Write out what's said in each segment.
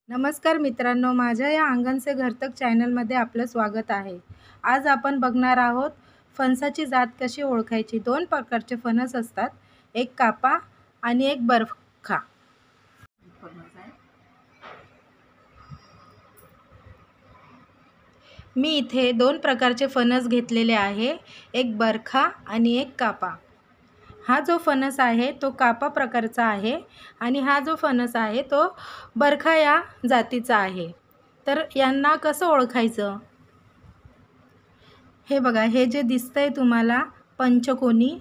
नमस्कार मित्रांनो, माझ्या या अंगण से घर तक चॅनलमध्ये आपलं स्वागत आहे। आज आपण बघणार आहोत फणसाची जात कशी ओळखायची। दोन प्रकारचे फणस असतात, एक कापा आणि एक बरखा। मी इथे दोन प्रकारचे फणस घेतलेले आहे, एक बरखा आणि एक कापा। हा जो फणस आहे तो कापा प्रकारचा आहे आणि हा जो फणस आहे तो बरखा या जातीचा आहे। तर यांना कसं ओळखायचं? हे बघा, हे जे दिसतंय तुम्हाला पंचकोनी,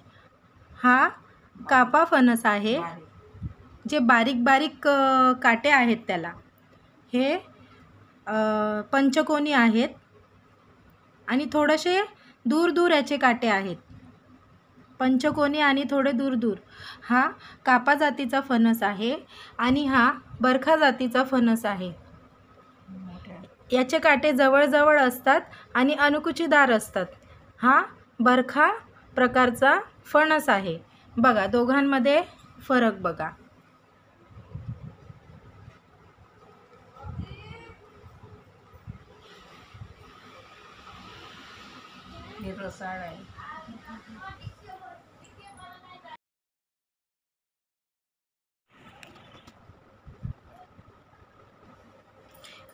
हा कापा फणस आहे। जे बारीक बारीक काटे आहेत त्याला, हे पंचकोनी आहेत आणि थोडेसे दूर दूर याचे काटे आहेत। पंचकोनी आणि थोडे दूर दूर हा कापा जातीचा फणस आहे आणि हा बरखा जातीचा फणस आहे। याचे काटे जवळ जवळ असतात आणि अनुकुचीदार असतात। हा बरखा प्रकारचा फणस आहे। बघा, दोघांमध्ये फरक बघा। हे रसाळ आहे।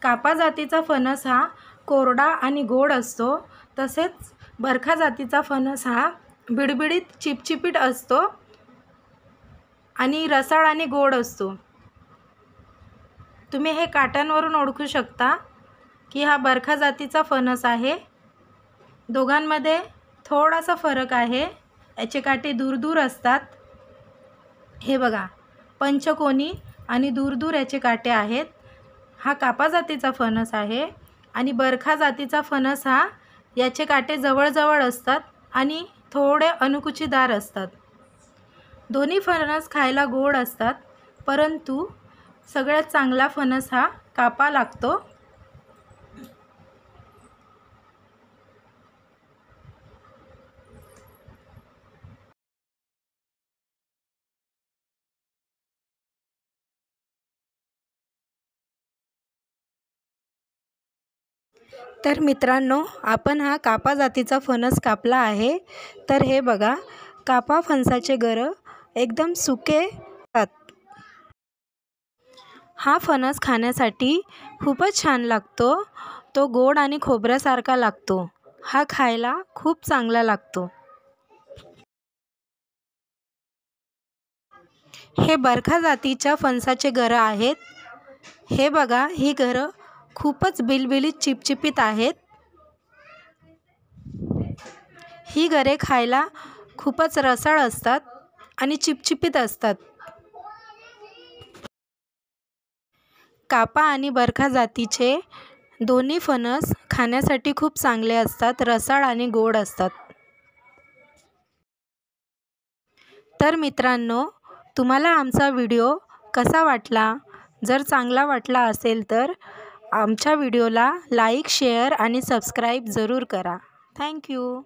कापा जातीचा फणस हा कोरडा आणि गोड असतो, तसेच बरखा जातीचा फणस हा बिडबिडीत चिपचिपीट असतो आणि रसाळ आणि गोड असतो। तुम्ही हे काट्यांवरून ओळखू शकता की हा बरखा जातीचा फणस आहे। दोघांमध्ये थोडासा फरक आहे, याचे काटे दूर दूर असतात। हे बघा, पंचकोनी आणि दूर दूर याचे काटे आहेत। हा कापा जातीचा फणस आहे आणि बरखा जातीचा फणस हा याचे काटे जवळजवळ असतात आणि थोडे अनुकुचीदार असतात। दोन्ही फणस खायला गोड असतात, परंतु सगळ्यात चांगला फणस हा कापा लागतो। तर मित्रांनो, आपण हा कापा जातीचा फणस कापला आहे। तर हे बघा, कापा फणसाचे गर एकदम सुके असतात। हा फणस खाण्यासाठी खूपच छान लागतो। तो गोड आणि खोबऱ्यासारखा लागतो। हा खायला खूप चांगला लागतो। हे बरखा जातीच्या फणसाचे गर आहेत। हे बघा, ही गर खूपच बिलबिलीत चिपचिपीत आहेत। ही गरे खायला खूपच रसाळ असतात आणि चिपचिपीत असतात। कापा आणि बरखा जातीचे दोन्ही फणस खाण्यासाठी खूप चांगले असतात, रसाळ आणि गोड असतात। तर मित्रांनो, तुम्हाला आमचा व्हिडिओ कसा वाटला? जर चांगला वाटला असेल तर आमच्या व्हिडिओला लाईक, शेअर आणि सबस्क्राईब जरूर करा। थँक्यू।